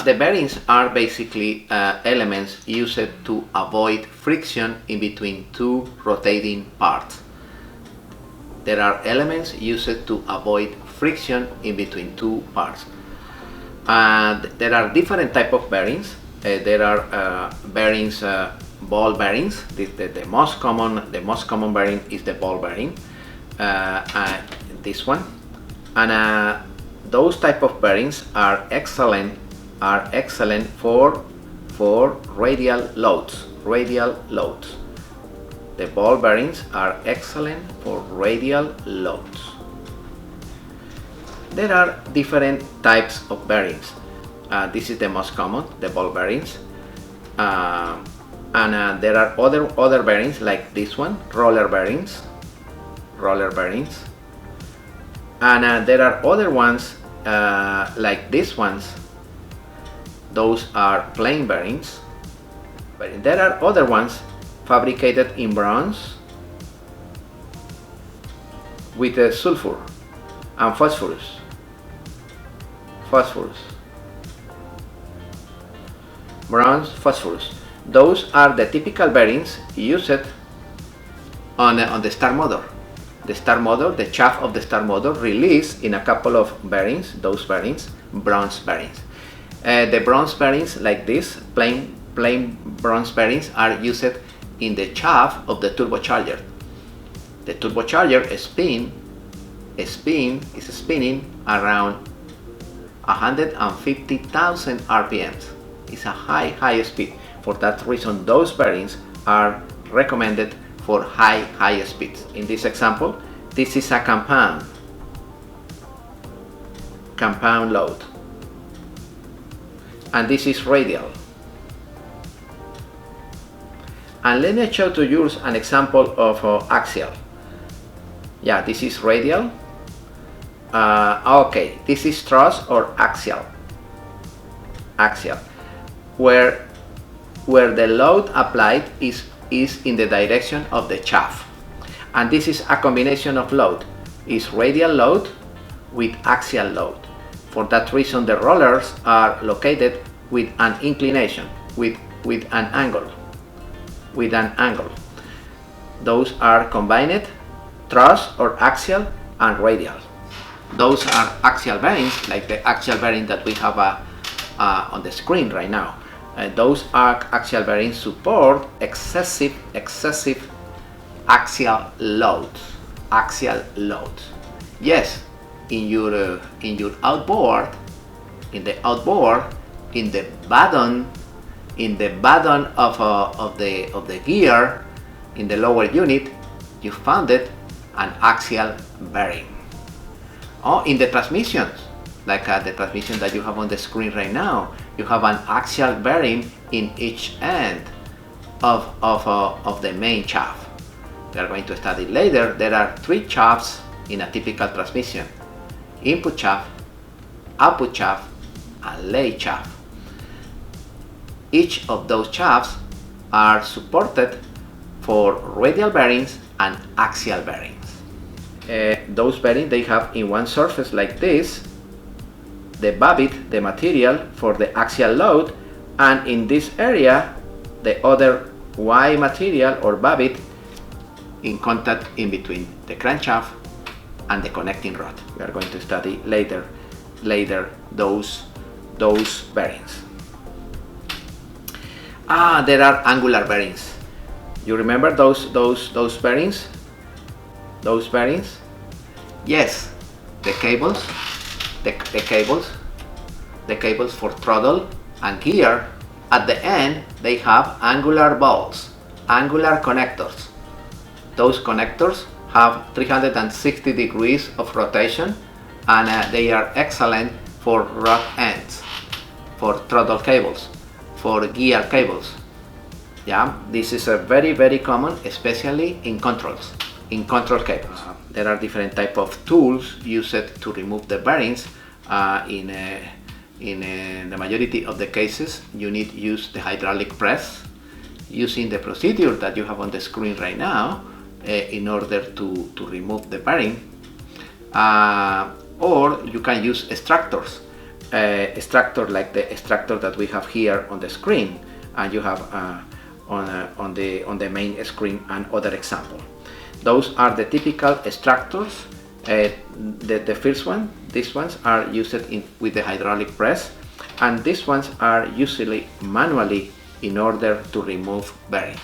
The bearings are basically elements used to avoid friction in between two rotating parts. There are elements used to avoid friction in between two parts. And there are different types of bearings. There are bearings, ball bearings. The most common bearing is the ball bearing. This one, and those type of bearings are excellent for radial loads. The ball bearings are excellent for radial loads. There are different types of bearings. This is the most common, the ball bearings. And there are other bearings like this one, roller bearings. And there are other ones like these ones. Those are plain bearings. But there are other ones fabricated in bronze with sulfur and phosphorus. Bronze, phosphorus. Those are the typical bearings used on the star motor. The star motor, the shaft of the star motor, release in a couple of bearings, those bearings, bronze bearings. The bronze bearings like this, plain bronze bearings, are used in the shaft of the turbocharger. The turbocharger is spinning around 150,000 RPMs. It's a high speed. For that reason, those bearings are recommended for high speeds. In this example, this is a compound load, and this is radial. And let me show to you an example of axial. Yeah, this is radial. Okay, this is truss or axial. Where the load applied is in the direction of the shaft. And this is a combination of load. It's radial load with axial load. For that reason, the rollers are located with an inclination, with an angle. Those are combined, truss or axial and radial. Those are axial bearings, like the axial bearing that we have on the screen right now. Those axial bearings support excessive axial loads. Yes, in your outboard, in the bottom of the gear, in the lower unit, you found it an axial bearing. Or in the transmissions, like the transmission that you have on the screen right now, you have an axial bearing in each end of the main shaft. We are going to study later. There are 3 shafts in a typical transmission: input shaft, output shaft, and lay shaft. Each of those shafts are supported for radial bearings and axial bearings. Those bearings, they have in one surface like this the babbitt, the material for the axial load, and in this area the other Y material or babbitt in contact in between the crankshaft and the connecting rod. We are going to study later those bearings. There are angular bearings. You remember those bearings? Those bearings? Yes, the cables for throttle and gear. At the end, they have angular balls, angular connectors. Those connectors have 360 degrees of rotation, and they are excellent for rod ends, for throttle cables, for gear cables. Yeah, this is a very common, especially in control cables. There are different type of tools used to remove the bearings. In the majority of the cases, you need to use the hydraulic press, using the procedure that you have on the screen right now, in order to remove the bearing. Or you can use extractors. extractor like the extractor that we have here on the screen, and you have on the main screen another example. Those are the typical extractors. The first one, these ones are used with the hydraulic press, and these ones are usually manually in order to remove bearings.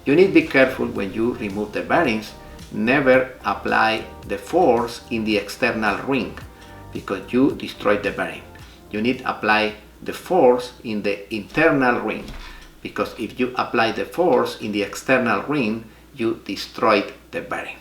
You need to be careful when you remove the bearings. Never apply the force in the external ring, because you destroy the bearing. You need to apply the force in the internal ring, because if you apply the force in the external ring, you destroyed the bearing.